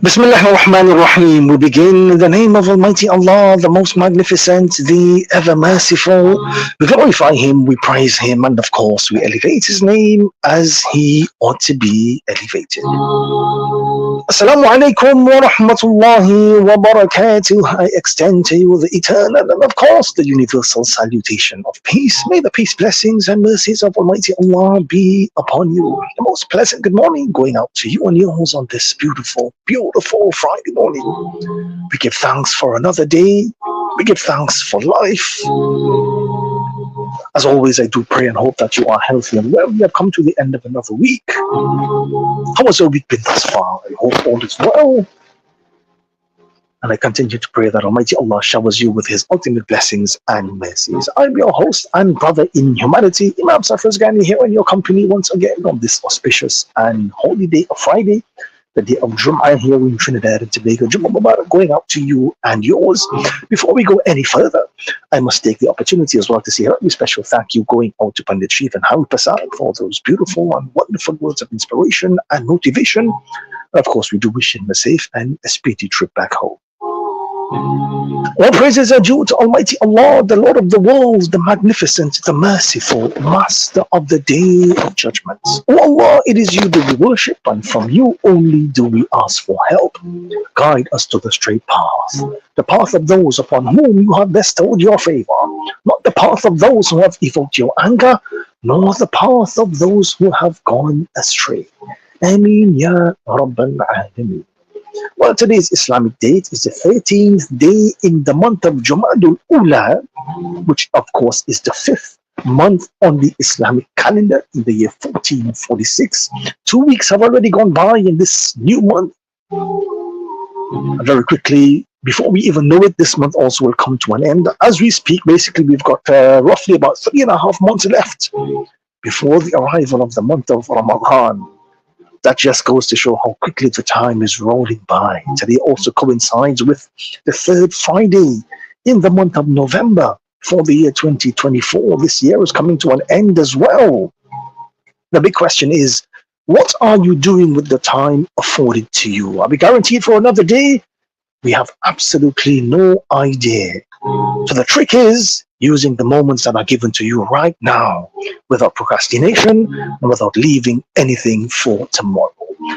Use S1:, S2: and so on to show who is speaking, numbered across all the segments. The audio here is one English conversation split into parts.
S1: Bismillah ar-Rahman ar-Rahim. We begin in the name of Almighty Allah, the most magnificent, the ever merciful. We glorify Him, we praise Him, and of course we elevate His name as He ought to be elevated. Assalamu alaikum wa rahmatullahi wa barakatuh. I extend to you the eternal and of course the universal salutation of peace. May the peace, blessings, and mercies of Almighty Allah be upon you. The most pleasant good morning going out to you and yours on this beautiful, beautiful Friday morning. We give thanks for another day. We give thanks for life. As always, I do pray and hope that you are healthy and well. We have come to the end of another week. How has your week been thus far? I hope all is well. And I continue to pray that Almighty Allah showers you with His ultimate blessings and mercies. I'm your host and brother in humanity, Imam Safraz Ghani, here in your company once again on this auspicious and holy day of Friday, the day of Jum'ah here in Trinidad and Tobago. Jum'ah Mubarak going out to you and yours. Before we go any further, I must take the opportunity as well to say a very special thank you going out to Pandit Sharif and Harry Prasad for those beautiful and wonderful words of inspiration and motivation. Of course, we do wish him a safe and a speedy trip back home. All praises are due to Almighty Allah, the Lord of the worlds, the magnificent, the merciful, master of the day of judgment. O Allah, it is you that we worship, and from you only do we ask for help. Guide us to the straight path, the path of those upon whom you have bestowed your favor, not the path of those who have evoked your anger, nor the path of those who have gone astray. Ameen ya Rabbal Alameen. Well, today's Islamic date is the 13th day in the month of Jumadul Ula, which of course is the 5th month on the Islamic calendar in the year 1446. 2 weeks have already gone by in this new month. And very quickly, before we even know it, this month also will come to an end. As we speak, basically, we've got roughly about 3.5 months left before the arrival of the month of Ramadan. That just goes to show how quickly the time is rolling by. Today also coincides with the third Friday in the month of November for the year 2024. This year is coming to an end as well. The big question is, what are you doing with the time afforded to you? Are we guaranteed for another day? We have absolutely no idea. So the trick is using the moments that are given to you right now without procrastination and without leaving anything for tomorrow.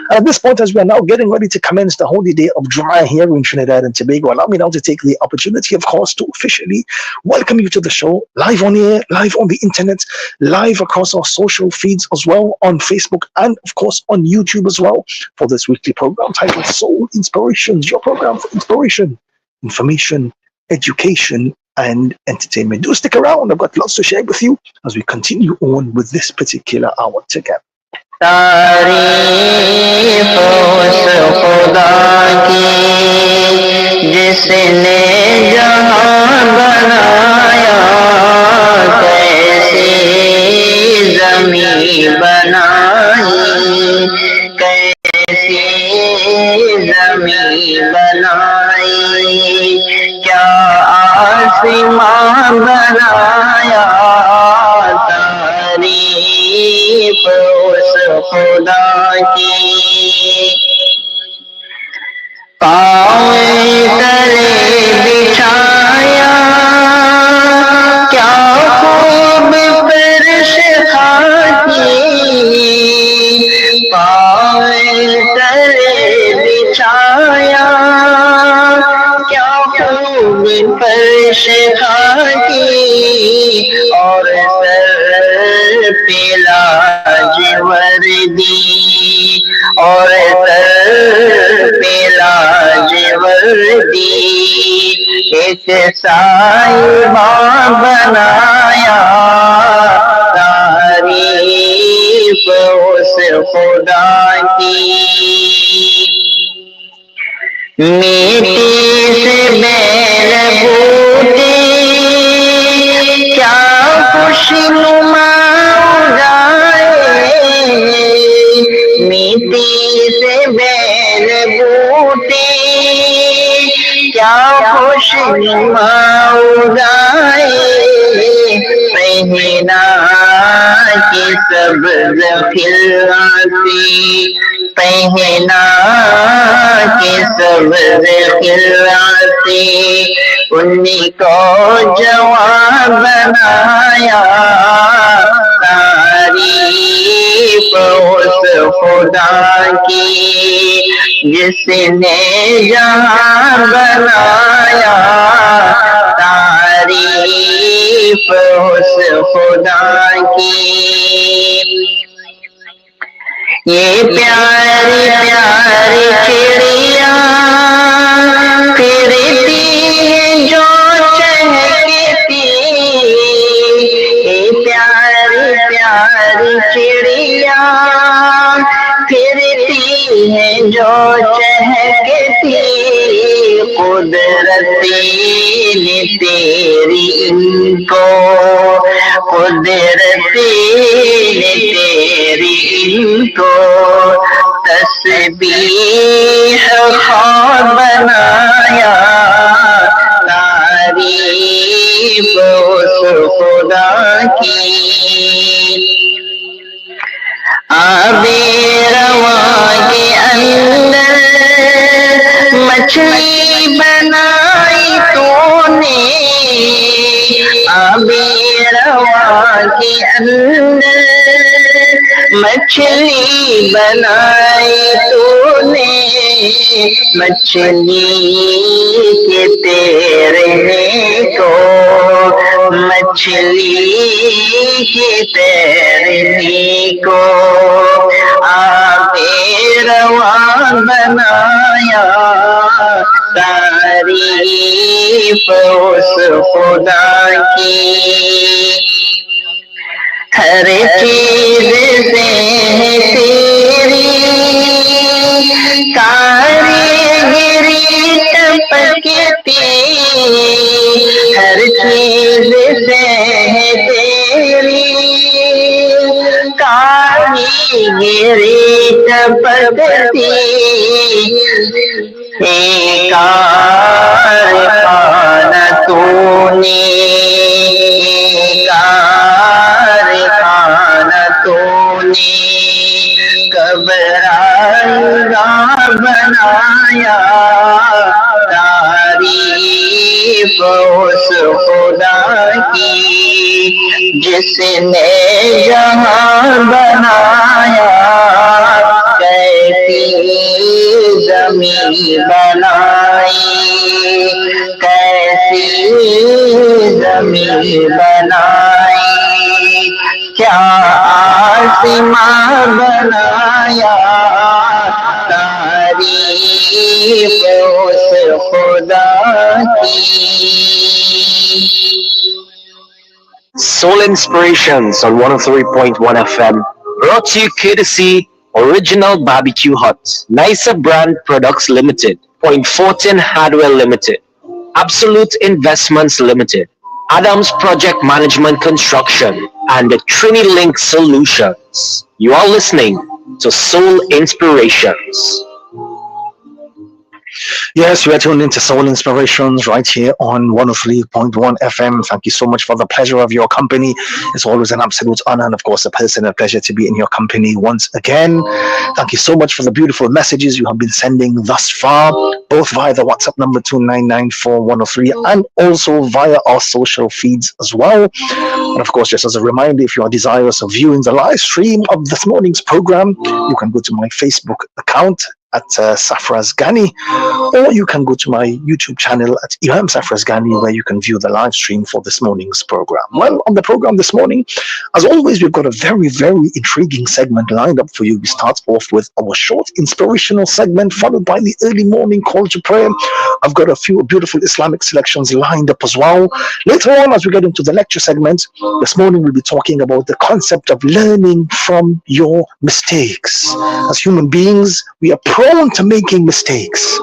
S1: And at this point, as we are now getting ready to commence the holy day of Jum'ah here in Trinidad and Tobago, allow me now to take the opportunity, of course, to officially welcome you to the show, live on air, live on the internet, live across our social feeds as well, on Facebook and, of course, on YouTube as well, for this weekly program titled Soul Inspirations, your program for inspiration, information, education, and entertainment. Do stick around. I've got lots to share with you as we continue on with this particular hour together.
S2: तारीफ उस खुदा की जिसने जहां बनाया, कैसी ज़मीं बनाई, कैसी ज़मीं बनाई, क्या आसमां बनाया। तारीफ उस खुदा की पाँव तले बिछाया, क्या खूब फर्श खाकी, पाँव तले बिछाया, क्या खूब फर्श खाकी, और सर पे लाजवर्दी, और सर पे लाजवर्दी, एक साहिबा बनाया। तारीफ उस खुदा की मिट्टी से बैल बूटे, क्या खुशनुमा उगाए, मिट्टी से बैल बूटे, क्या खुशनुमा उगाए, पहना کی سبز خلعتیں، پہنا کی سبز خلعتیں، انہیں کو جوان بنایا، تعریف اس خدا کی جس نے جہاں بنایا، تعریف اس خدا کی۔ یہ پیاری پیاری چڑیاں پھرتی ہیں جو چہکتی، یہ پیاری پیاری چڑیاں پھرتی ہیں جو چہکتی، قدرتی نے تیری ان کو، قدرتی نے تیری ان کو تسبیح خواب بنایا، تعریف اس خدا کی۔ آب رواں کے اندر مچھلی بنائی تو نے، آب رواں کے اندر مچھلی بنائی تو نے، مچھلی کے تیرنے کو، مچھلی کے تیرنے کو آب رواں بنایا، تعریف اس خدا کی۔ ہر چیز سے ہے تیری کاریگری ٹپکتی، ہر چیز سے ہے تیری کاریگری ٹپکتی، کارخانہ تو نے، کارخانہ تو نے کبرائیگاہ بنایا، تعریف اس خدا کی جس نے جہاں بنایا، کیسی زمین بنائی، کیسی زمین بنائی، کیا آسمان بنایا، تعریف اس خدا کی۔
S1: Soul Inspirations on 103.1 FM, brought to you courtesy Original Barbecue Hut, Nicer Brand Products Limited, Point Fortin Hardware Limited, Absolute Investments Limited, Adams Project Management Construction, and the TriniLink Solutions. You are listening to Soul Inspirations. Yes, we are tuned into Soul Inspirations right here on 103.1 FM. Thank you so much for the pleasure of your company. It's always an absolute honor and, of course, a personal pleasure to be in your company once again. Thank you so much for the beautiful messages you have been sending thus far, both via the WhatsApp number 2994103 and also via our social feeds as well. And, of course, just as a reminder, if you are desirous of viewing the live stream of this morning's program, you can go to my Facebook account at Safraz Ghani, or you can go to my YouTube channel at Imam Safraz Ghani, where you can view the live stream for this morning's program. Well, on the program this morning, as always, we've got a very, very intriguing segment lined up for you. We start off with our short inspirational segment, followed by the early morning call to prayer. I've got a few beautiful Islamic selections lined up as well. Later on, as we get into the lecture segment, this morning we'll be talking about the concept of learning from your mistakes. As human beings, we are prone to making mistakes.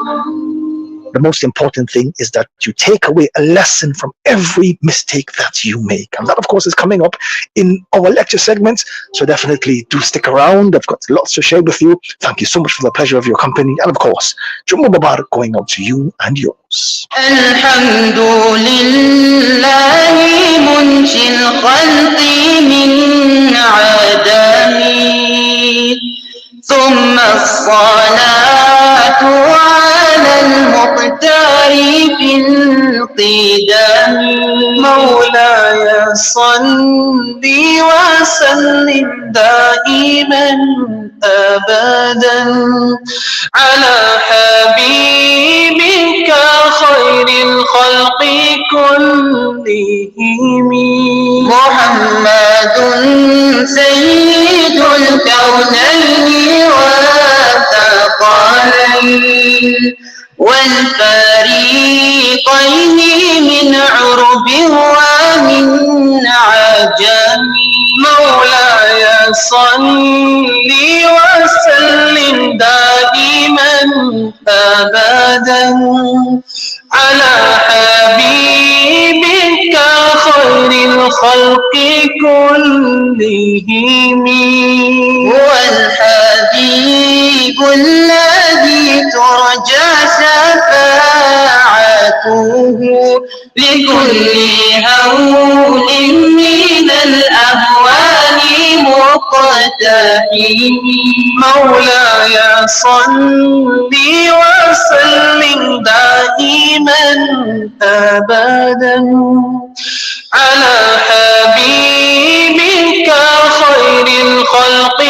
S1: The most important thing is that you take away a lesson from every mistake that you make. And that, of course, is coming up in our lecture segments. So definitely do stick around. I've got lots to share with you. Thank you so much for the pleasure of your company. And of course, Jumma Mubarak going out to you and yours.
S2: الحمد لله منشي الخلق من عدم ثم الصلاة على المختار في القدم
S3: مولاي صل وسلم دائما أبدا على حبيبك خير الخلق كلهم
S2: محمد سيد الكونين والثقلين والفريقين من عرب ومن عجم
S3: مولاي صل وسلم دائما أبدا على حبيبك خير الخلق كلهم
S2: هو الحبيب الذي ترجى شفاعته لكل هول من الأهوال مقتحم
S3: مولاي صل وسلم دائما أبدا على حبيبك خير الخلق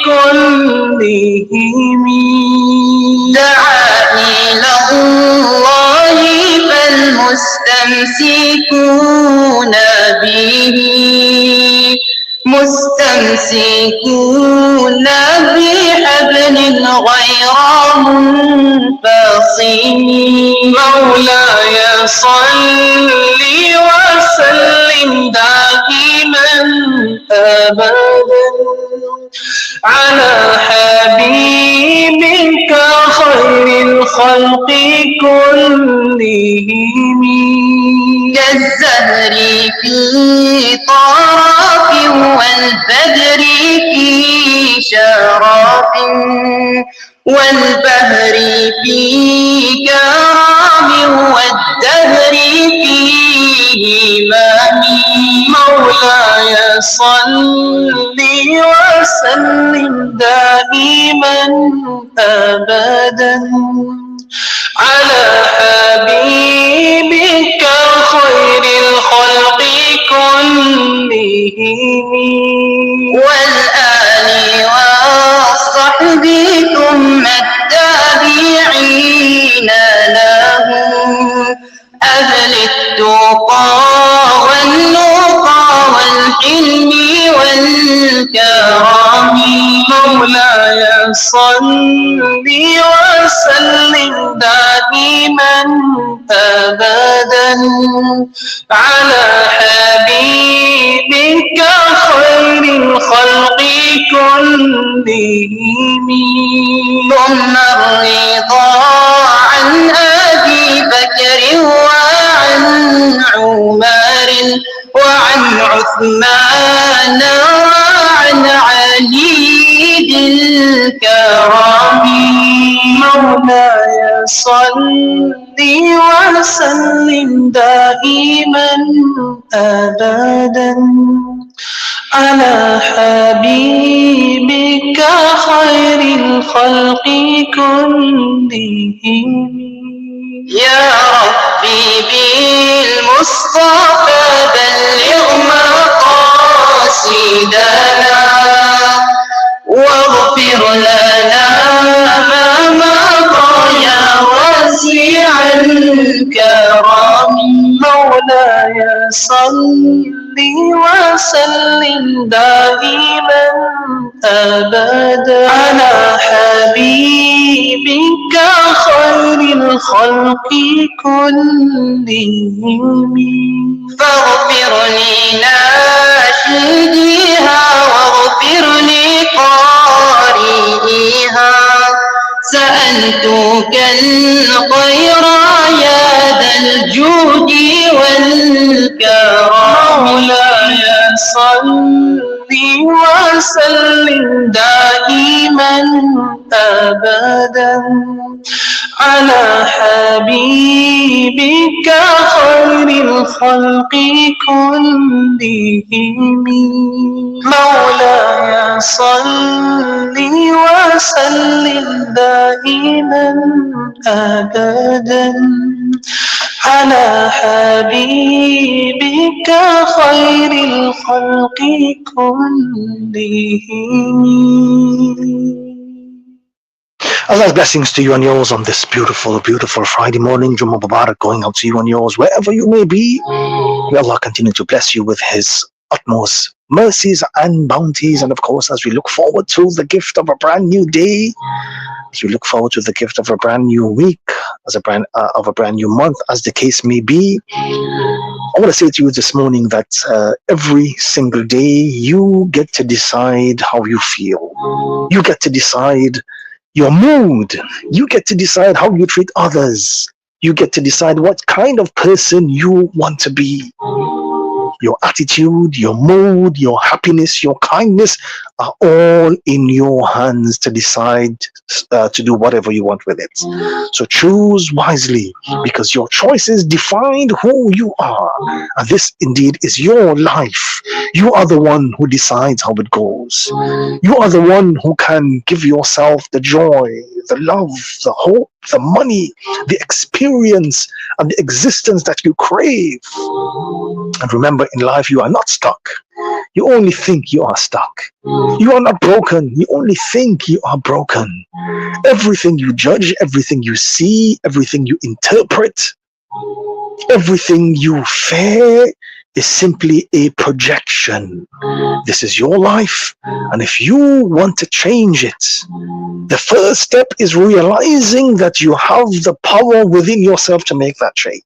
S3: كلهم
S2: دعا إلى الله فالمستمسكون به مستمسكون بحبل غير منفصم
S3: مولاي صل وسلم دائما أبدا على حبيبك خير الخلق كلهم
S2: كالزهر في طرف والبدر في شرف والبهر في كرام والدهر في إمام
S3: مولاي صل وسلم دائما أبدا على حبيبك خير الخلق كلهم
S2: والآل والصحب ثم التابعين لهم أهل التقى والنقى والحلم والكرم
S3: مولاي صل وسلم دائما أبدا على حبيبك خير الخلق كلهم
S2: ثم الرضا عن أبي بكر وعن عمر وعن عثمان وعن علي ذي الكرم
S3: مولاي صل وسلم دائما أبدا على حبيبك خير الخلق كلهم
S2: يا ربي بالمصطفى بلغ مقاصدنا واغفر لنا ما مضى يا واسع الكرم
S3: مولاي صل وسلم دائما أبدا على حبيبك خير الخلق كلهم
S2: فاغفر لناشديها واغفر لقارئها سألتك الخير يا ذا الجود والكرم
S3: مولاي صل وسلم دائما أبدا على حبيبك خير الخلق كلهم مولاي صل وسلم دائما أبدا على حبيبك خير الخلق كلهم.
S1: Allah's blessings to you and yours on this beautiful, beautiful Friday morning. Jummah Mubarak going out to you and yours wherever you may be. May Allah continue to bless you with His utmost mercies and bounties. And of course, as we look forward to the gift of a brand new day, as we look forward to the gift of a brand new week, as a brand new month, as the case may be, I want to say to you this morning that every single day you get to decide how you feel. You get to decide your mood. You get to decide how you treat others. You get to decide what kind of person you want to be. Your attitude, your mood, your happiness, your kindness are all in your hands to decide to do whatever you want with it. So choose wisely, because your choices define who you are. And this indeed is your life. You are the one who decides how it goes. You are the one who can give yourself the joy, the love, the hope, the money, the experience, and the existence that you crave. And remember, in life, you are not stuck. You only think you are stuck. You are not broken. You only think you are broken. Everything you judge, everything you see, everything you interpret, everything you fear is simply a projection. This is your life, and if you want to change it, the first step is realizing that you have the power within yourself to make that change.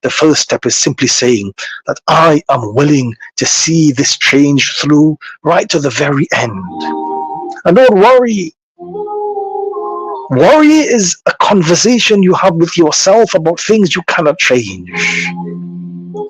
S1: The first step is simply saying that I am willing to see this change through right to the very end. And don't worry. Worry is a conversation you have with yourself about things you cannot change.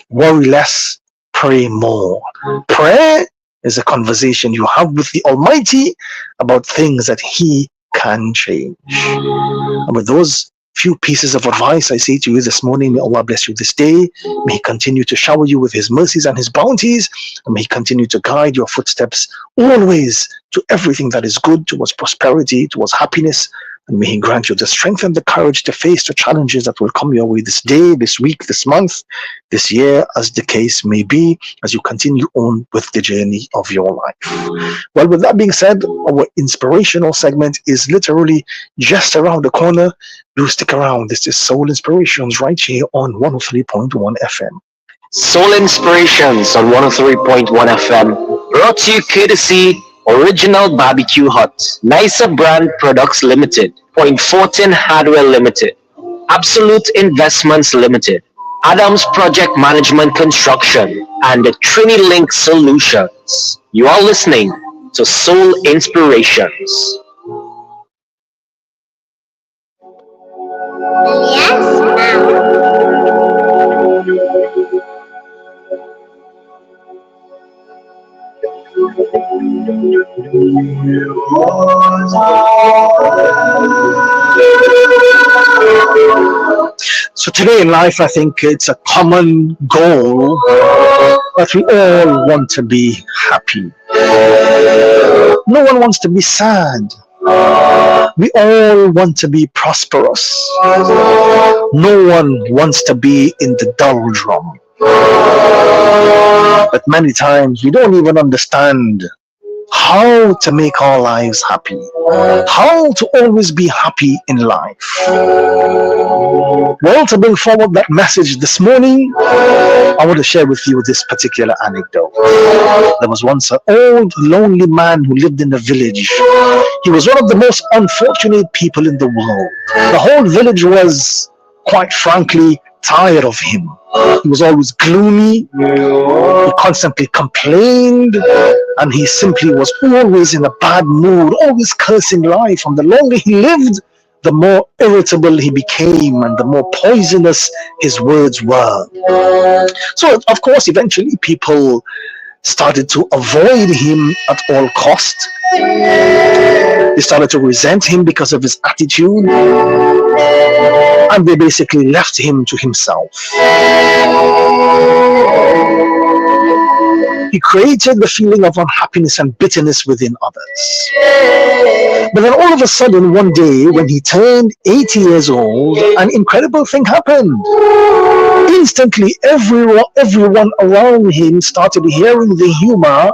S1: Worry less, pray more. Prayer is a conversation you have with the Almighty about things that He can change. And with those few pieces of advice I say to you this morning, may Allah bless you this day. May He continue to shower you with His mercies and His bounties, and may He continue to guide your footsteps always to everything that is good, towards prosperity, towards happiness. And may He grant you the strength and the courage to face the challenges that will come your way this day, this week, this month, this year, as the case may be, as you continue on with the journey of your life. Well, with that being said, our inspirational segment is literally just around the corner. Do stick around. This is Soul Inspirations right here on 103.1 FM.
S4: Soul Inspirations on 103.1 FM, brought to you courtesy Original Barbecue Hut, Nicer Brand Products Limited, Point Fortin Hardware Limited, Absolute Investments Limited, Adams Project Management Construction, and the TriniLink Solutions. You are listening to Soul Inspirations.
S5: Yes, ma'am.
S1: So today in life, I think it's a common goal that we all want to be happy. No one wants to be sad. We all want to be prosperous. No one wants to be in the doldrum. But many times we don't even understand how to make our lives happy, how to always be happy in life. Well, to bring forward that message this morning, I want to share with you this particular anecdote. There was once an old, lonely man who lived in a village. He was one of the most unfortunate people in the world. The whole village was, quite frankly, tired of him. He was always gloomy, he constantly complained, and he simply was always in a bad mood, always cursing life. And the longer he lived, the more irritable he became and the more poisonous his words were. So, of course, eventually people started to avoid him at all costs. They started to resent him because of his attitude. And they basically left him to himself. He created the feeling of unhappiness and bitterness within others. But then all of a sudden, one day, when he turned 80 years old, an incredible thing happened. Instantly, everyone around him started hearing the rumor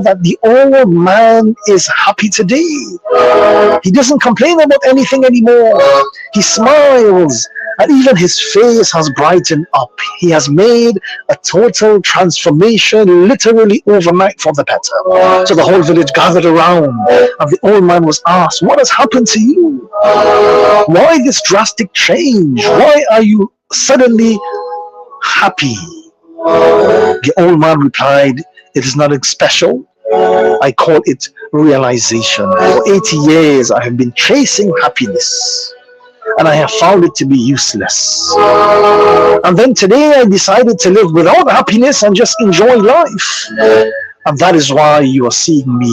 S1: that the old man is happy today. He doesn't complain about anything anymore. He smiles, and even his face has brightened up. He has made a total transformation literally overnight for the better. So the whole village gathered around, and the old man was asked, "What has happened to you? Why this drastic change? Why are you suddenly happy?" The old man replied, "It is nothing special. I call it realization. For 80 years I have been chasing happiness, and I have found it to be useless. And then today I decided to live without happiness and just enjoy life. And that is why you are seeing me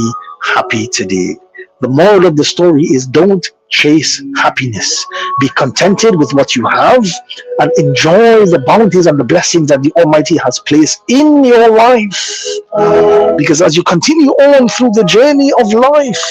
S1: happy today." The moral of the story is, don't chase happiness. Be contented with what you have and enjoy the bounties and the blessings that the Almighty has placed in your life. Because as you continue on through the journey of life,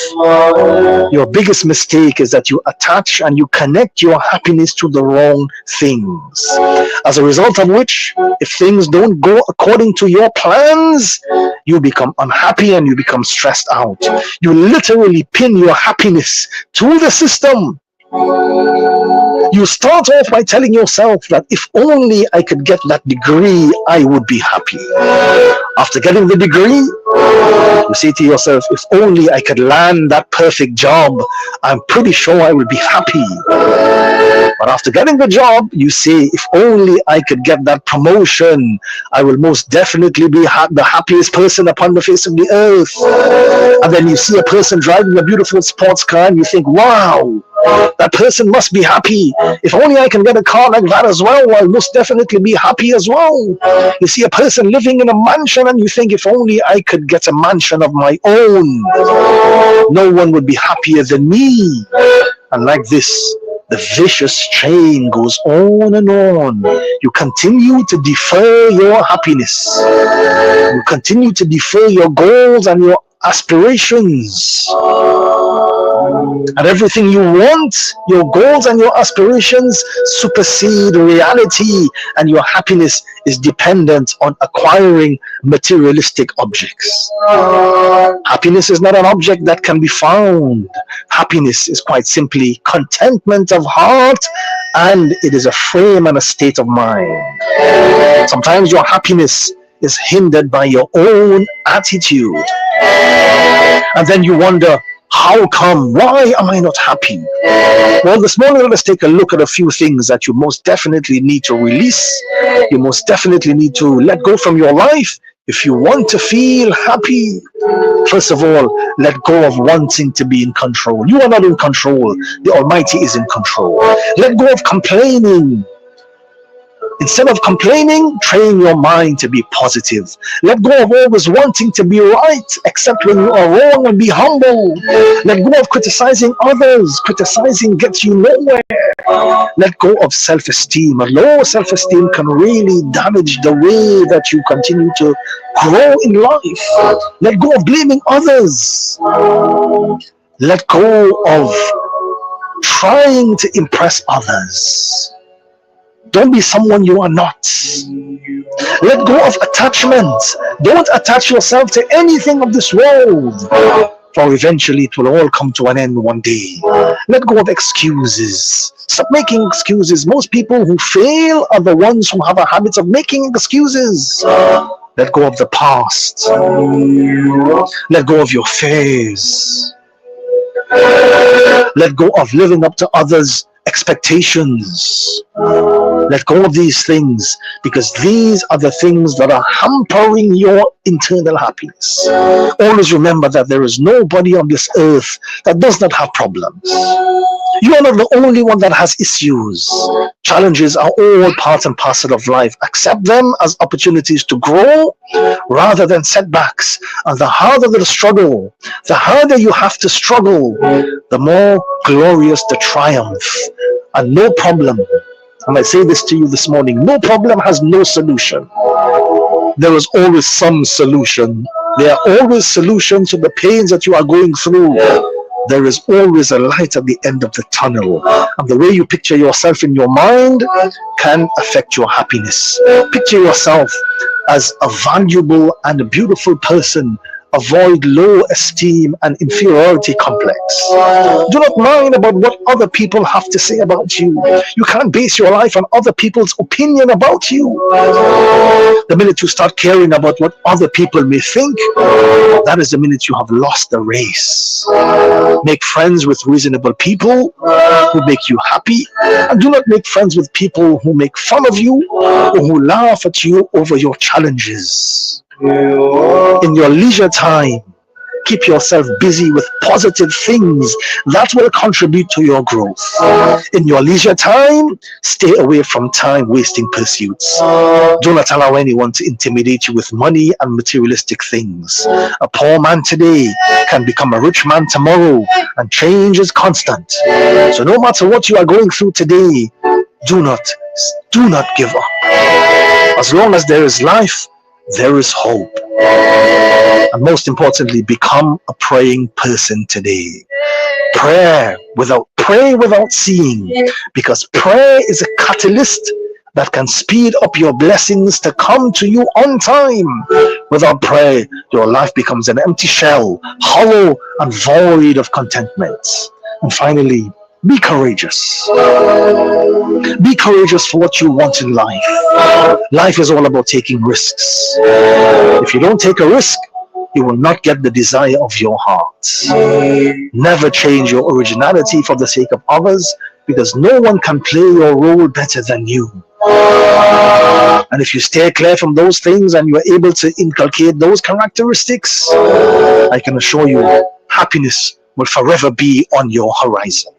S1: your biggest mistake is that you attach and you connect your happiness to the wrong things. As a result of which, if things don't go according to your plans, you become unhappy and you become stressed out. You literally pin your happiness to the system. You start off by telling yourself that if only I could get that degree, I would be happy. After getting the degree, you say to yourself, if only I could land that perfect job, I'm pretty sure I will be happy. But after getting the job, you say, if only I could get that promotion, I will most definitely be the happiest person upon the face of the earth. And then you see a person driving a beautiful sports car and you think, wow, that person must be happy. If only I can get a car like that as well, I'll most definitely be happy as well. You see a person living in a mansion and you think, if only I could get a mansion of my own, no one would be happier than me. And like this, the vicious chain goes on and on. You continue to defer your happiness. You continue to defer your goals and your aspirations. And everything you want, your goals and your aspirations supersede reality, and your happiness is dependent on acquiring materialistic objects. Happiness is not an object that can be found. Happiness is quite simply contentment of heart, and it is a frame and a state of mind. Sometimes your happiness is hindered by your own attitude. And then you wonder, how come? Why am I not happy? Well, this morning, let us take a look at a few things that you most definitely need to release. You most definitely need to let go from your life if you want to feel happy. First of all, let go of wanting to be in control. You are not in control. The Almighty is in control. Let go of complaining. Instead of complaining, train your mind to be positive. Let go of always wanting to be right, except when you are wrong, and be humble. Let go of criticizing others. Criticizing gets you nowhere. Let go of self-esteem. A low self-esteem can really damage the way that you continue to grow in life. Let go of blaming others. Let go of trying to impress others. Don't be someone you are not. Let go of attachment. Don't attach yourself to anything of this world, for eventually it will all come to an end one day. Let go of excuses. Stop making excuses. Most people who fail are the ones who have a habit of making excuses. Let go of the past. Let go of your fears. Let go of living up to others' expectations. Let go of these things, because these are the things that are hampering your internal happiness. Always remember that there is nobody on this earth that does not have problems. You are not the only one that has issues. Challenges are all part and parcel of life. Accept them as opportunities to grow rather than setbacks. And the harder the struggle, the harder you have to struggle, the more glorious the triumph. And no problem, and I say this to you this morning, no problem has no solution. There is always some solution. There are always solutions to the pains that you are going through. There is always a light at the end of the tunnel. And the way you picture yourself in your mind can affect your happiness. Picture yourself as a valuable and a beautiful person. Avoid low esteem and inferiority complex. Do not mind about what other people have to say about you. You can't base your life on other people's opinion about you. The minute you start caring about what other people may think, that is the minute you have lost the race. Make friends with reasonable people who make you happy, and do not make friends with people who make fun of you or who laugh at you over your challenges. In your leisure time, keep yourself busy with positive things that will contribute to your growth. In your leisure time, stay away from time wasting pursuits. Do not allow anyone to intimidate you with money and materialistic things. A poor man today can become a rich man tomorrow, and change is constant. So no matter what you are going through today, do not give up. As long as there is life, there is hope. And most importantly, become a praying person today. Pray without seeing, because prayer is a catalyst that can speed up your blessings to come to you on time. Without prayer, your life becomes an empty shell, hollow and void of contentment. And finally, be courageous. Be courageous for what you want in life. Life is all about taking risks. If you don't take a risk, you will not get the desire of your heart. Never change your originality for the sake of others, because no one can play your role better than you. And if you stay clear from those things and you are able to inculcate those characteristics, I can assure you, happiness will forever be on your horizon.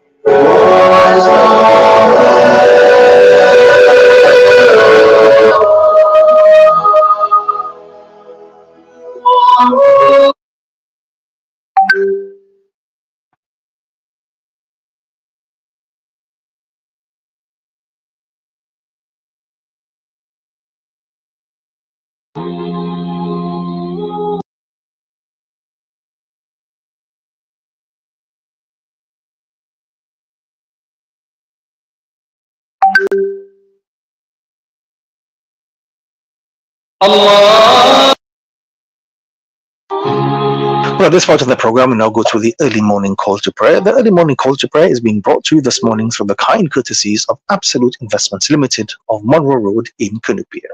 S1: Well, this part of the program, we now go to the early morning call to prayer. The early morning call to prayer is being brought to you this morning through the kind courtesies of Absolute Investments Limited of Monroe Road in Cunupia.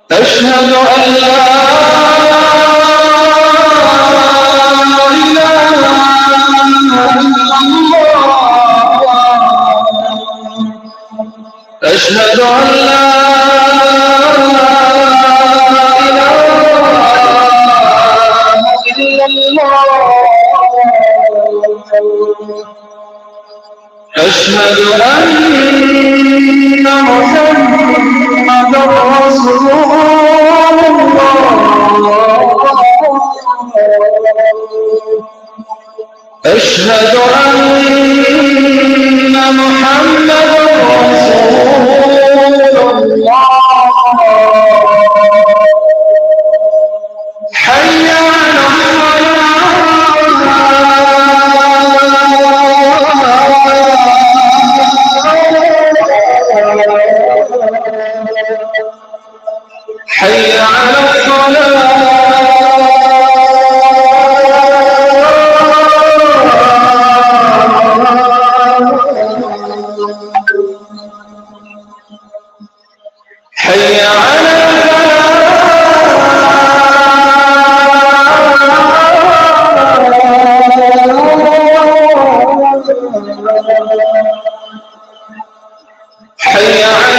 S3: أشهد أن لا إله إلا الله أشهد أن لا إله إلا الله أشهد أن محمدا رسول أشهد أن محمدا رسول الله حي على حي على حي على حي على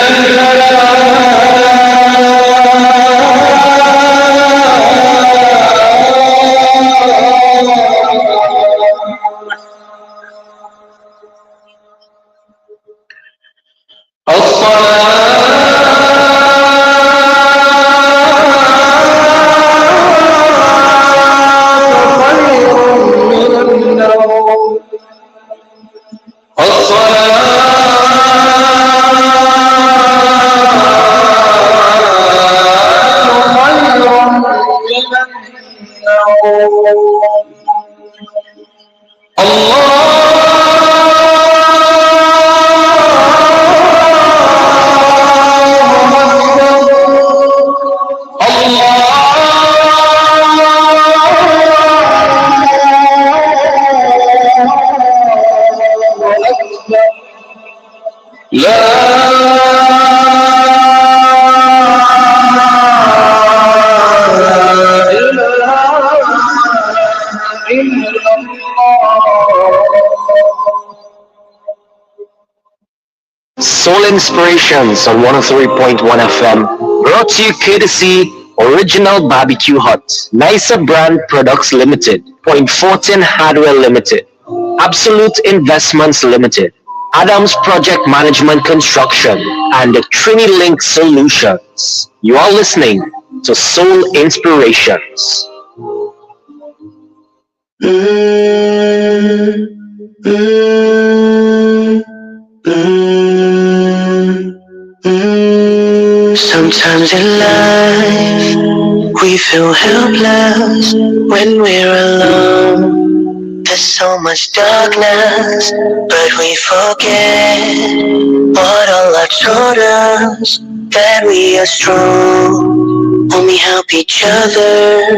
S4: Soul Inspirations on 103.1 FM, brought to you courtesy Original Barbecue Hut, Nicer Brand Products Limited, Point Fortin Hardware Limited, Absolute Investments Limited, Adams Project Management Construction, and the TriniLink Solutions. You are listening to Soul Inspirations.
S2: Sometimes in life we feel helpless when we're alone. There's so much darkness, but we forget what Allah told us, that we are strong when we help each other.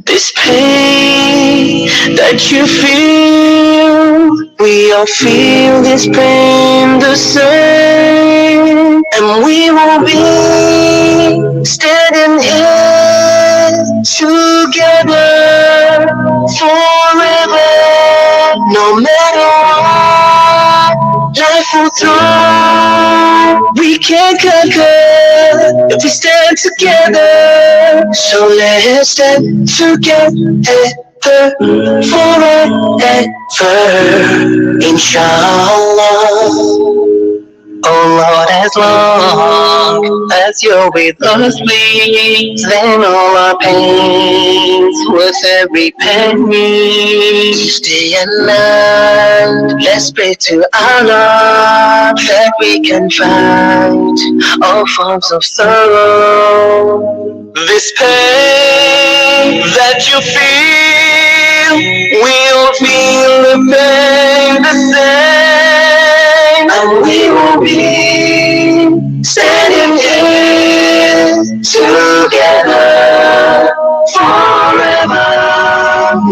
S2: This pain that you feel, we all feel this pain the same, and we will be standing here together forever. No matter what life will throw, we can conquer if we stand together. So let's stand together forever, inshallah. Oh Lord, as long as you're with us, please, then all our pains worth every penny. Stay alive, let's pray to Allah that we can fight all forms of sorrow. This pain that you feel, we'll feel the pain the same, and we will be standing here together forever.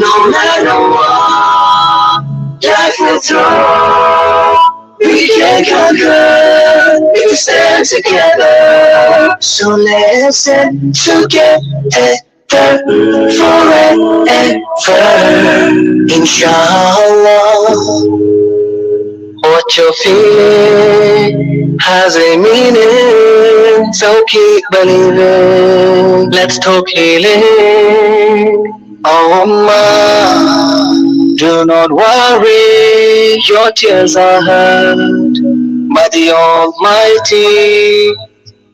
S2: No matter what life will throw, we can conquer if we stand together. So let's stand together forever, inshallah. What you're feeling has a meaning, so keep believing. Let's talk healing. Oh ma, do not worry, your tears are heard by the Almighty.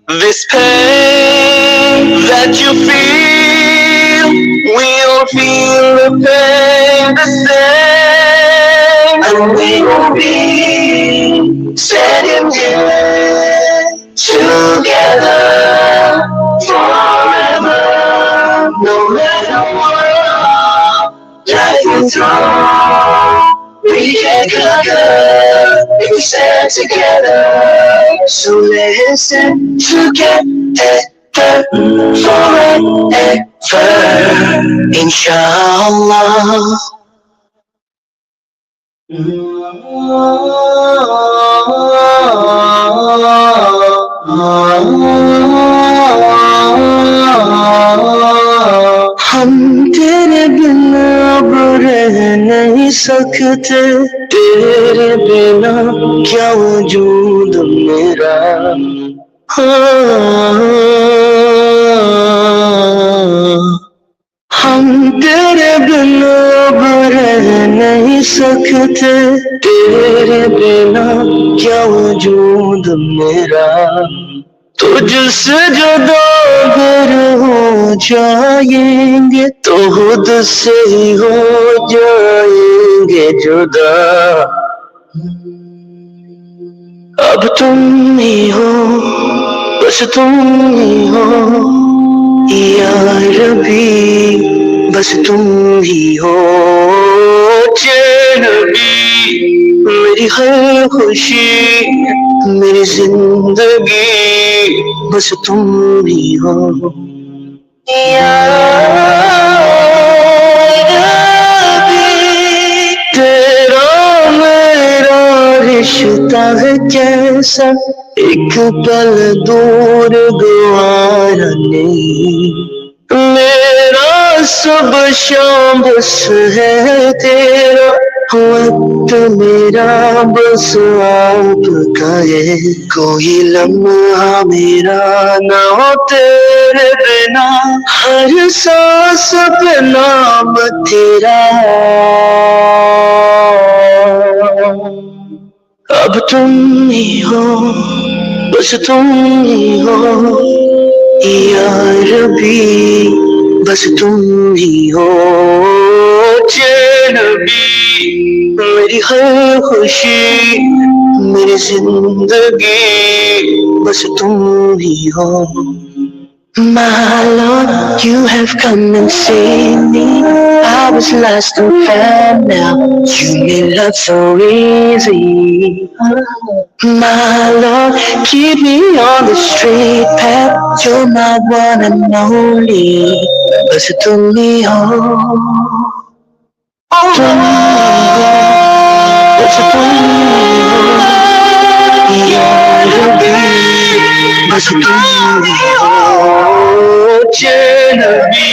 S2: This pain that you feel, we'll feel the pain the same, and we will be standing here together forever. No matter what life will throw, we can conquer if we stand together. So let's stand together forever, inshallah. हम तेरे बिना अब रह नहीं सकते, तेरे बिना क्या वजूद में हम तेरे बिना अब रह नहीं सकते, तेरे बिना क्या वजूद मेरा, तुझसे जुदा अगर हो जाएंगे तो खुद से ही हो जाएंगे जुदा। अब तुम ही हो, बस तुम ही हो या रबी, बस तुम ही हो चैन भी, मेरी हर खुशी, मेरी जिंदगी, बस तुम ही हो या रबी। तेरा मेरा रिश्ता है जैसा, एक पल दूर गवारा नहीं, मेरा सब शाम बस है तेरा, वक्त मेरा बस आपका है, कोई लम्हा मेरा ना हो तेरे बिना, हर सांस पे नाम तेरा। अब तुम ही हो, बस तुम ही हो या रबी, बस तुम ही हो चैन भी, मेरी हर खुशी, मेरी जिंदगी, बस तुम ही हो। My Lord, you have come and saved me. I was lost and found now. You made love so easy. My Lord, keep me on the straight path. You're my one and only. बस तुम ही हो, तुम ही हो, बस तुम ही हो या रब्बी, बस तुम ही हो चैन भी,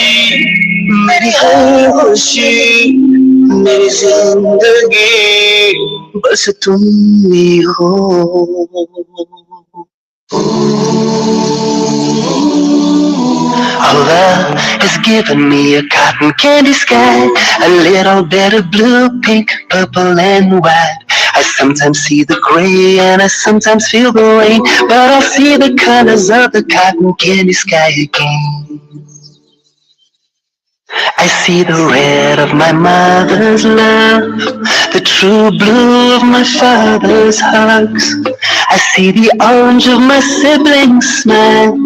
S2: मेरी हर खुशी, मेरी जिंदगी, बस तुम ही हो। Allah has given me a cotton candy sky, a little bit of blue, pink, purple, and white. I sometimes see the gray and I sometimes feel the rain, but I see the colors of the cotton candy sky again. I see the red of my mother's love, the true blue of my father's hugs. I see the orange of my siblings' smile.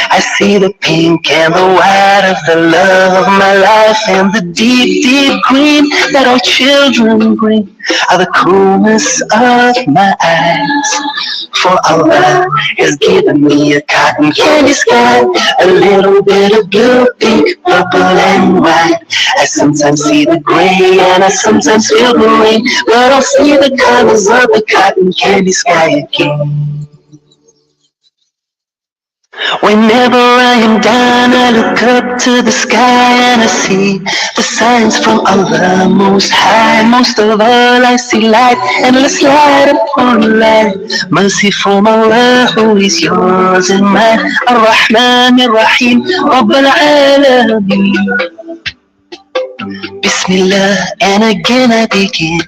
S2: I see the pink and the white of the love of my life, and the deep, deep green that our children bring are the coolness of my eyes. For Allah has given me a cotton candy sky, a little bit of blue, pink, purple, and white. I sometimes see the gray and I sometimes feel the rain, but I'll see the colors of the cotton candy sky again. Whenever I am down, I look up to the sky and I see the signs from Allah Most High. Most of all, I see light, endless light upon light. Mercy from Allah, who is yours and mine. Ar-Rahman, Ar-Rahim, Rabb al-Alameen. Bismillah, and again I begin.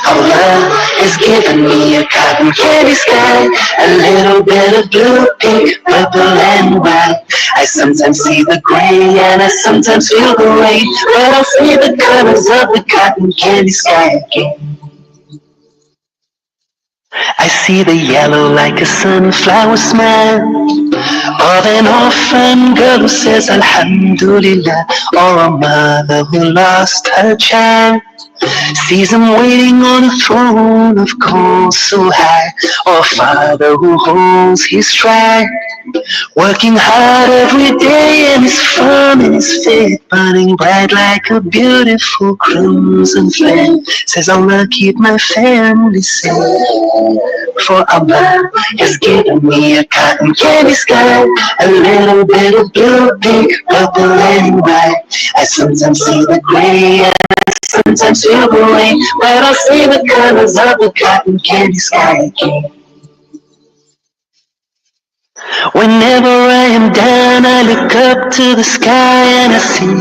S2: Allah has given me a cotton candy sky, a little bit of blue, pink, purple, and white. I sometimes see the gray and I sometimes feel the rain, but I'll see the colors of the cotton candy sky again. I see the yellow like a sunflower smile of an orphan girl who says Alhamdulillah, or a mother who lost her child sees him waiting on a throne of gold so high, or a father who holds his stride, working hard every day and is firm in his faith, burning bright like a beautiful crimson flame. Says Allah, keep my family safe. For Allah has given me a cotton candy sky, a little bit of blue, pink, purple, and white. I sometimes see the gray and sometimes feel the rain, but I see the colors of the cotton candy sky again. Whenever I am down, I look up to the sky and I see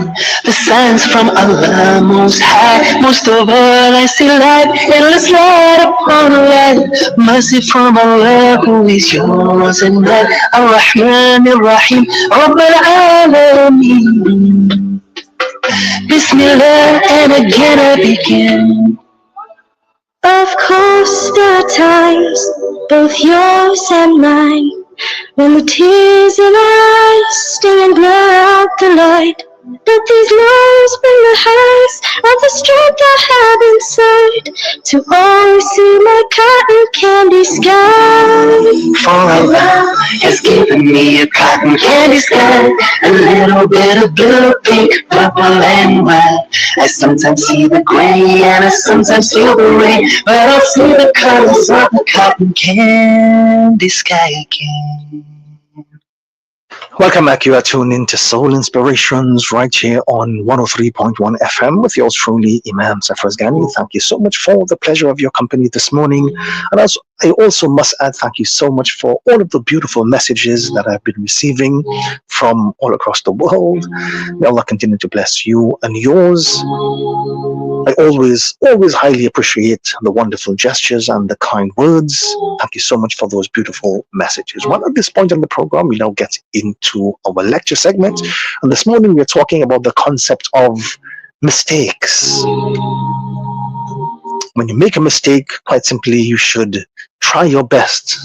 S2: the signs from Allah Most High. Most of all, I see light, endless light upon light. Mercy from Allah, who is yours and mine. Ar-Rahman, Ar-Rahim, Rabb al-Alameen. Bismillah, and again I begin.
S5: Of course, there are times, both yours and mine, when the tears in our eyes sting and blur out the light. But these lows bring the highs of the strength I have inside to always see my cotton candy sky.
S2: For Allah has given me a cotton candy sky, a little bit of blue, pink, purple, and white. I sometimes see the gray and I sometimes feel the rain, but I'll see the colors of the cotton candy sky again.
S1: Welcome back. You are tuned into Soul Inspirations right here on 103.1 FM with yours truly, Imam Safar Ghani. Thank you so much for the pleasure of your company this morning. And I also must add thank you so much for all of the beautiful messages that I've been receiving from all across the world. May Allah continue to bless you and yours. I always highly appreciate the wonderful gestures and the kind words. Thank you so much for those beautiful messages. Well, at this point in the program, we now get into our lecture segment. And this morning, we're talking about the concept of mistakes. When you make a mistake, quite simply, you should try your best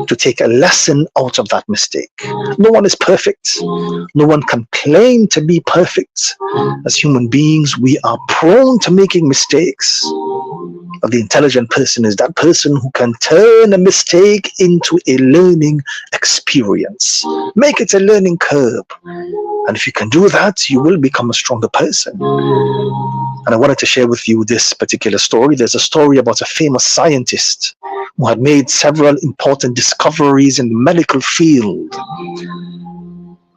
S1: to take a lesson out of that mistake. No one is perfect. No one can claim to be perfect. As human beings, we are prone to making mistakes. But the intelligent person is that person who can turn a mistake into a learning experience. Make it a learning curve. And if you can do that, you will become a stronger person. And I wanted to share with you this particular story. There's a story about a famous scientist who had made several important discoveries in the medical field.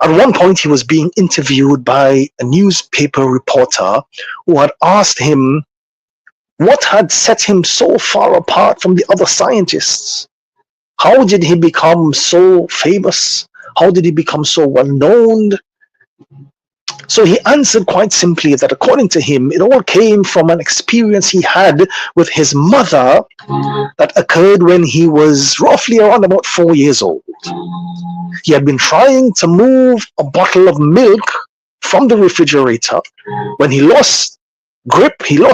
S1: At one point, he was being interviewed by a newspaper reporter who had asked him what had set him so far apart from the other scientists. How did he become so famous? How did he become so well known? So he answered quite simply that according to him, it all came from an experience he had with his mother that occurred when he was roughly around about 4 years old. He had been trying to move a bottle of milk from the refrigerator. When he lost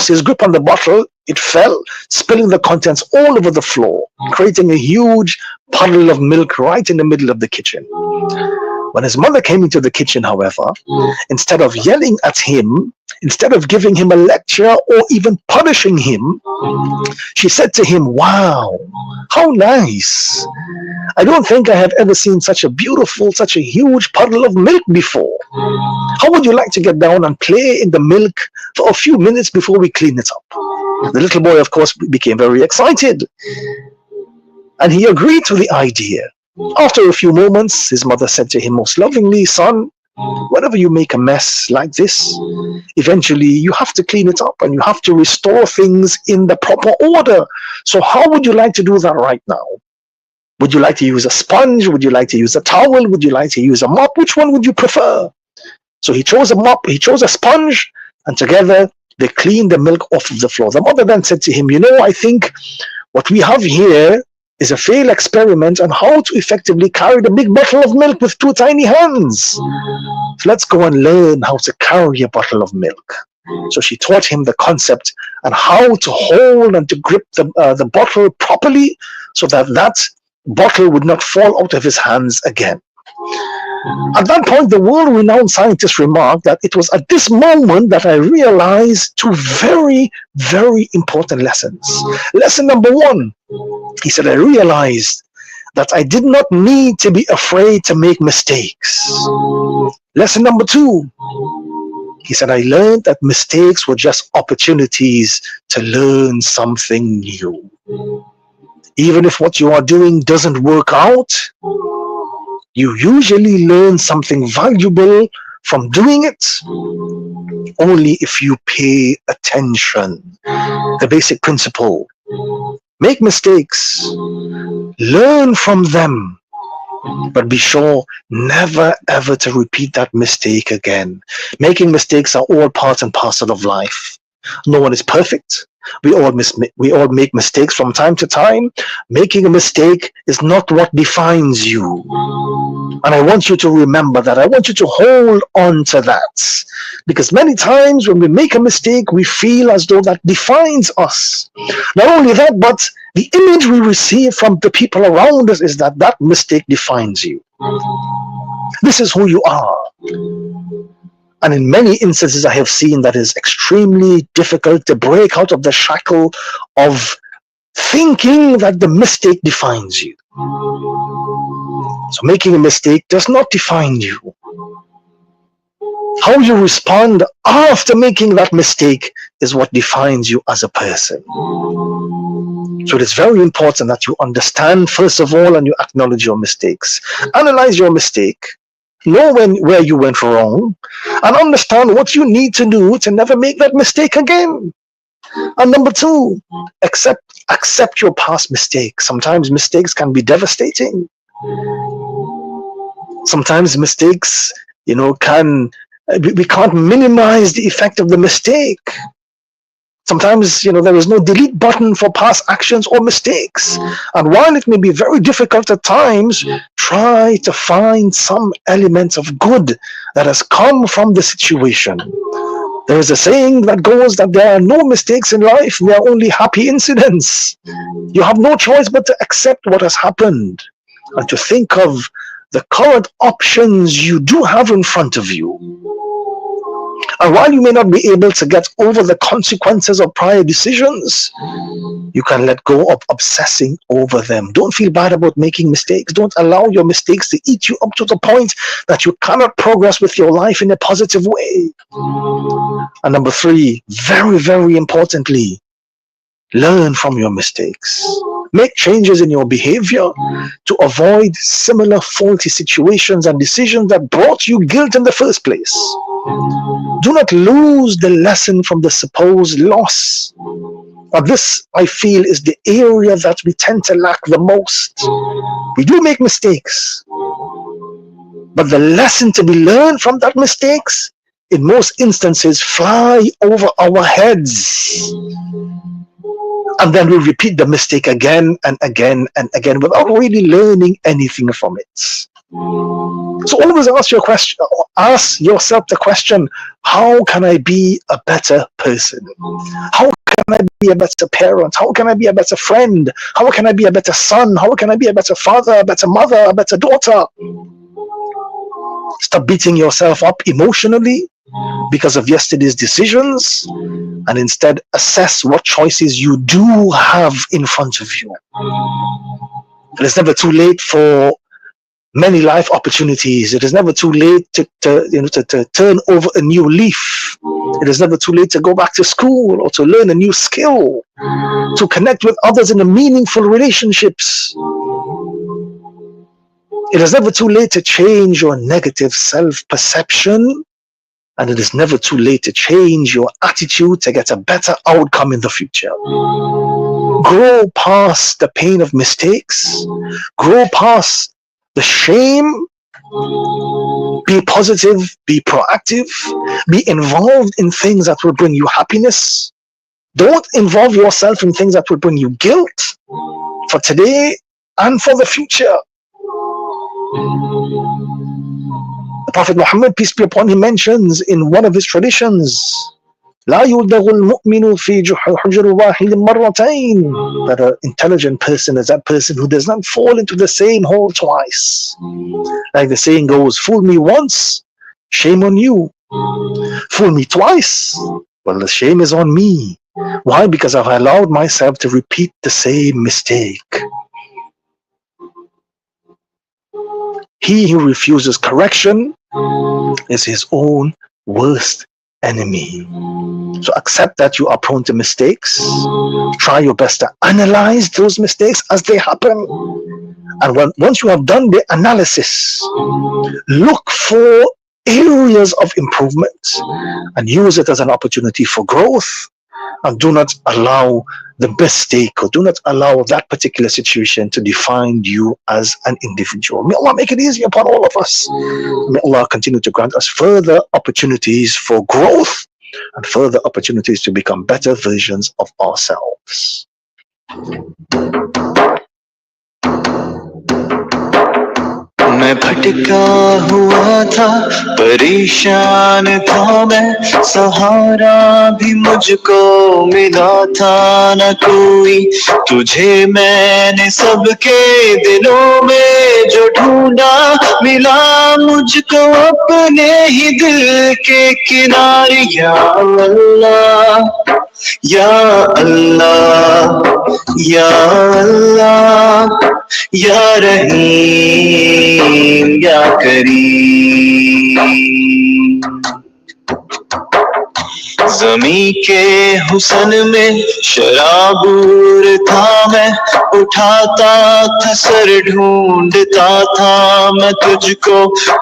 S1: his grip on the bottle, it fell, spilling the contents all over the floor, creating a huge puddle of milk right in the middle of the kitchen. When his mother came into the kitchen, however, instead of yelling at him, instead of giving him a lecture or even punishing him, she said to him, "Wow, how nice. I don't think I have ever seen such a beautiful, such a huge puddle of milk before. How would you like to get down and play in the milk for a few minutes before we clean it up?" The little boy, of course, became very excited, and he agreed to the idea. After a few moments, his mother said to him most lovingly, "Son, whenever you make a mess like this, eventually you have to clean it up and you have to restore things in the proper order. So how would you like to do that right now? Would you like to use a sponge? Would you like to use a towel? Would you like to use a mop? Which one would you prefer?" So he chose a mop, he chose a sponge, and together they cleaned the milk off of the floor. The mother then said to him, I think what we have here is a failed experiment on how to effectively carry the big bottle of milk with 2 tiny hands. So let's go and learn how to carry a bottle of milk. So she taught him the concept and how to hold and to grip the bottle properly so that bottle would not fall out of his hands again. At that point, the world-renowned scientist remarked that it was at this moment that I realized 2 very, very important lessons. Lesson number 1, he said, I realized that I did not need to be afraid to make mistakes. Lesson number 2, he said, I learned that mistakes were just opportunities to learn something new. Even if what you are doing doesn't work out, you usually learn something valuable from doing it only if you pay attention. The basic principle: make mistakes, learn from them, But be sure never ever to repeat that mistake again. Making mistakes are all part and parcel of life. No one is perfect. We all make mistakes from time to time. Making a mistake is not what defines you. And I want you to remember that. I want you to hold on to that. Because many times when we make a mistake, we feel as though that defines us. Not only that, but the image we receive from the people around us is that that mistake defines you. This is who you are. And in many instances, I have seen that it's extremely difficult to break out of the shackle of thinking that the mistake defines you. So making a mistake does not define you. How you respond after making that mistake is what defines you as a person. So it is very important that you understand, first of all, and you acknowledge your mistakes. Analyze your mistake. Know where you went wrong, and understand what you need to do to never make that mistake again. And number two, accept your past mistakes. Sometimes mistakes can be devastating. Sometimes mistakes, we can't minimize the effect of the mistake. Sometimes, there is no delete button for past actions or mistakes. And while it may be very difficult at times, try to find some elements of good that has come from the situation. There is a saying that goes that there are no mistakes in life, there are only happy incidents. You have no choice but to accept what has happened and to think of the current options you do have in front of you. And while you may not be able to get over the consequences of prior decisions, you can let go of obsessing over them. Don't feel bad about making mistakes. Don't allow your mistakes to eat you up to the point that you cannot progress with your life in a positive way. And number three, very, very importantly, learn from your mistakes. Make changes in your behavior to avoid similar faulty situations and decisions that brought you guilt in the first place. Do not lose the lesson from the supposed loss. Now this, I feel, is the area that we tend to lack the most. We do make mistakes, but the lesson to be learned from that mistakes, in most instances, fly over our heads. And then we repeat the mistake again and again and again without really learning anything from it. So always ask yourself the question, how can I be a better person? How can I be a better parent? How can I be a better friend? How can I be a better son? How can I be a better father, a better mother, a better daughter? Stop beating yourself up emotionally because of yesterday's decisions, and instead assess what choices you do have in front of you. It is never too late for many life opportunities. It is never too late to turn over a new leaf. It is never too late to go back to school or to learn a new skill, to connect with others in a meaningful relationships. It is never too late to change your negative self-perception, and it is never too late to change your attitude to get a better outcome in the future. Grow past the pain of mistakes. Grow past the shame. Be positive, be proactive, be involved in things that will bring you happiness. Don't involve yourself in things that will bring you guilt for today and for the future. The Prophet Muhammad, peace be upon him, mentions in one of his traditions, لا يلدغ المؤمن في حجر واحد مرتين, that an intelligent person is that person who does not fall into the same hole twice. Like the saying goes, fool me once, shame on you. Fool me twice, well, the shame is on me. Why? Because I've allowed myself to repeat the same mistake. He who refuses correction is his own worst enemy. So accept that you are prone to mistakes. Try your best to analyze those mistakes as they happen. And once you have done the analysis, look for areas of improvement and use it as an opportunity for growth. And do not allow the mistake, or do not allow that particular situation to define you as an individual. May Allah make it easy upon all of us. May Allah continue to grant us further opportunities for growth and further opportunities to become better versions of ourselves.
S2: میں بھٹکا ہوا تھا پریشان تھا میں سہارا بھی مجھ کو ملا تھا نہ کوئی تجھے میں نے سب کے دلوں میں جو ڈھونڈا ملا مجھ کو اپنے ہی دل کے کنارے یا اللہ یا اللہ یا اللہ یا رحیم یا کریم زمیں کے حسن میں شرابور تھا میں اٹھاتا تھا سر ڈھونڈتا تھا میں تجھ کو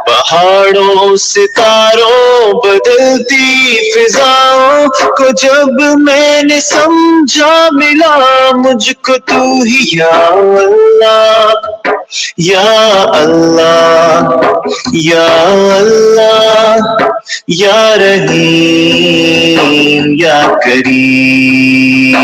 S2: پہاڑوں ستاروں بدلتی فضاؤں کو جب میں نے سمجھا ملا مجھ کو تو ہی یا اللہ یا اللہ یا اللہ یا رحیم یا کریم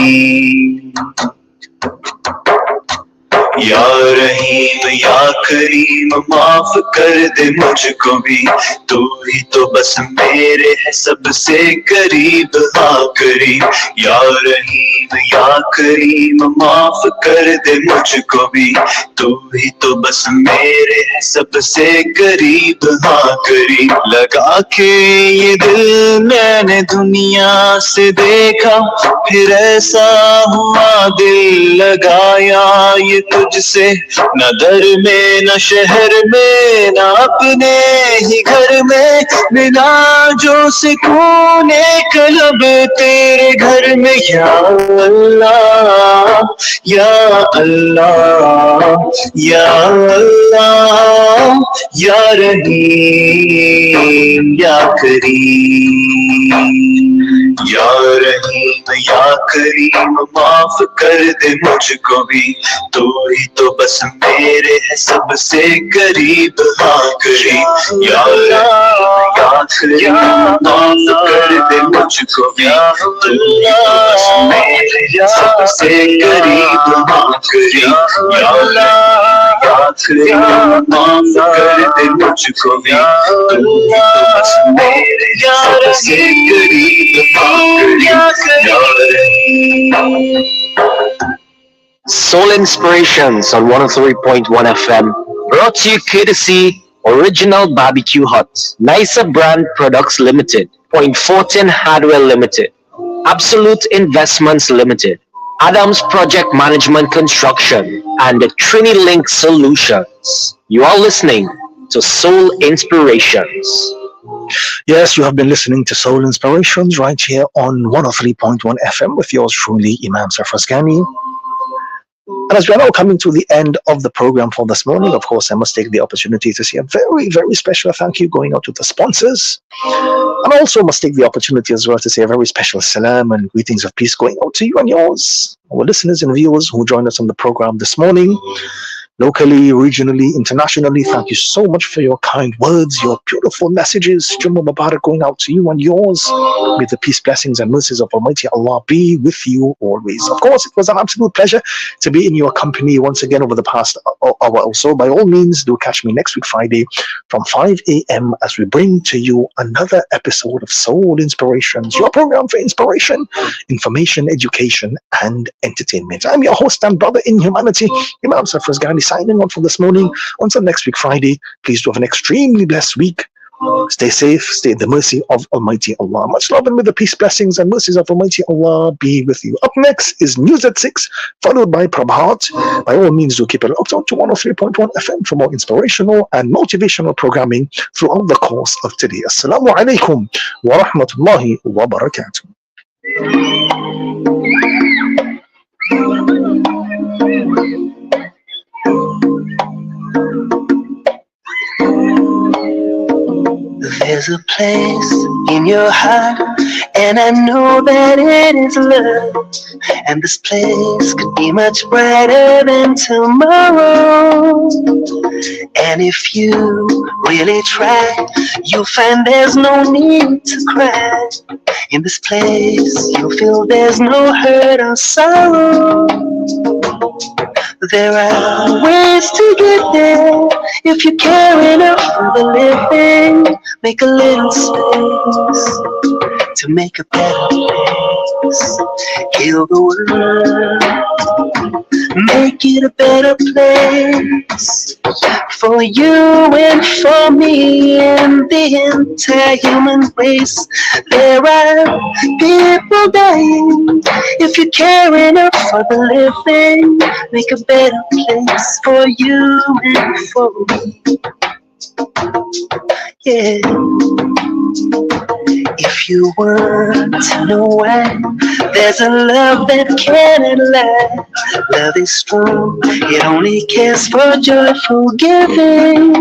S2: یا رحیم یا کریم معاف کر دے مجھ کو بھی تو ہی تو بس میرے ہے سب سے قریب ہاں کریم یا رحیم یا کریم معاف کر دے مجھ کو بھی تو ہی تو بس میرے ہے سب سے قریب ہاں کریم لگا کے یہ دل میں نے دنیا سے دیکھا پھر ایسا ہوا دل لگایا یہ تجھ سے نہ در میں نہ شہر میں نہ اپنے ہی گھر میں ملا جو سکون قلب تیرے گھر میں یا اللہ یا اللہ یا اللہ یا رحیم یا کریم یا رحیم یا کریم معاف کر دے مجھ کو بھی تو ہی تو بس میرے ہے سب سے قریب ہاں کریم یا رحیم یا کریم معاف کر دے مجھ کو بھی تو ہی تو بس میرے ہے سب سے قریب ہاں کریم یا رحیم یا کریم معاف کر دے مجھ کو بھی تو ہی تو بس میرے ہے سب سے قریب
S4: Soul Inspirations on 103.1 FM, brought to you courtesy Original Barbecue Hut, Nicer Brand Products Limited, Point Fortin Hardware Limited, Absolute Investments Limited, Adams Project Management Construction, and the TriniLink Solutions. You are listening to Soul Inspirations.
S1: Yes, you have been listening to Soul Inspirations right here on 103.1 FM with yours truly, Imam Sarfraz Ghani. And as we are now coming to the end of the program for this morning, of course, I must take the opportunity to say a very, very special thank you going out to the sponsors. And also must take the opportunity as well to say a very special salam and greetings of peace going out to you and yours, our listeners and viewers who joined us on the program this morning. Locally, regionally, internationally, thank you so much for your kind words, your beautiful messages. Jummah Mubarak going out to you and yours. May the peace, blessings, and mercies of Almighty Allah be with you always. Of course, it was an absolute pleasure to be in your company once again over the past hour or so. By all means, do catch me next week, Friday, from 5 a.m. as we bring to you another episode of Soul Inspirations, your program for inspiration, information, education, and entertainment. I'm your host and brother in humanity, Imam Sarfraz Ghani, signing on for this morning. Until next week, Friday, please do have an extremely blessed week. Stay safe, stay in the mercy of Almighty Allah. Much love, and with the peace, blessings, and mercies of Almighty Allah be with you. Up next is News at 6, followed by Prabhat. By all means, do keep it locked on to 103.1 FM for more inspirational and motivational programming throughout the course of today. Assalamu alaikum wa rahmatullahi wa barakatuh.
S2: There's There's a place in your heart, and I know that it is love. And this place could be much brighter than tomorrow. And if you really try, you'll find there's no need to cry. In this place, you'll feel there's no hurt or sorrow. There are ways to get there if you care enough for the living. Make a little space to make a better place. Heal the world, make it a better place for you and for me and the entire human race. There are people dying. If you care enough for the living, make a better place for you and for me. Yeah. If you want to know why, there's a love that cannot lie. Love is strong, it only cares for joyful giving.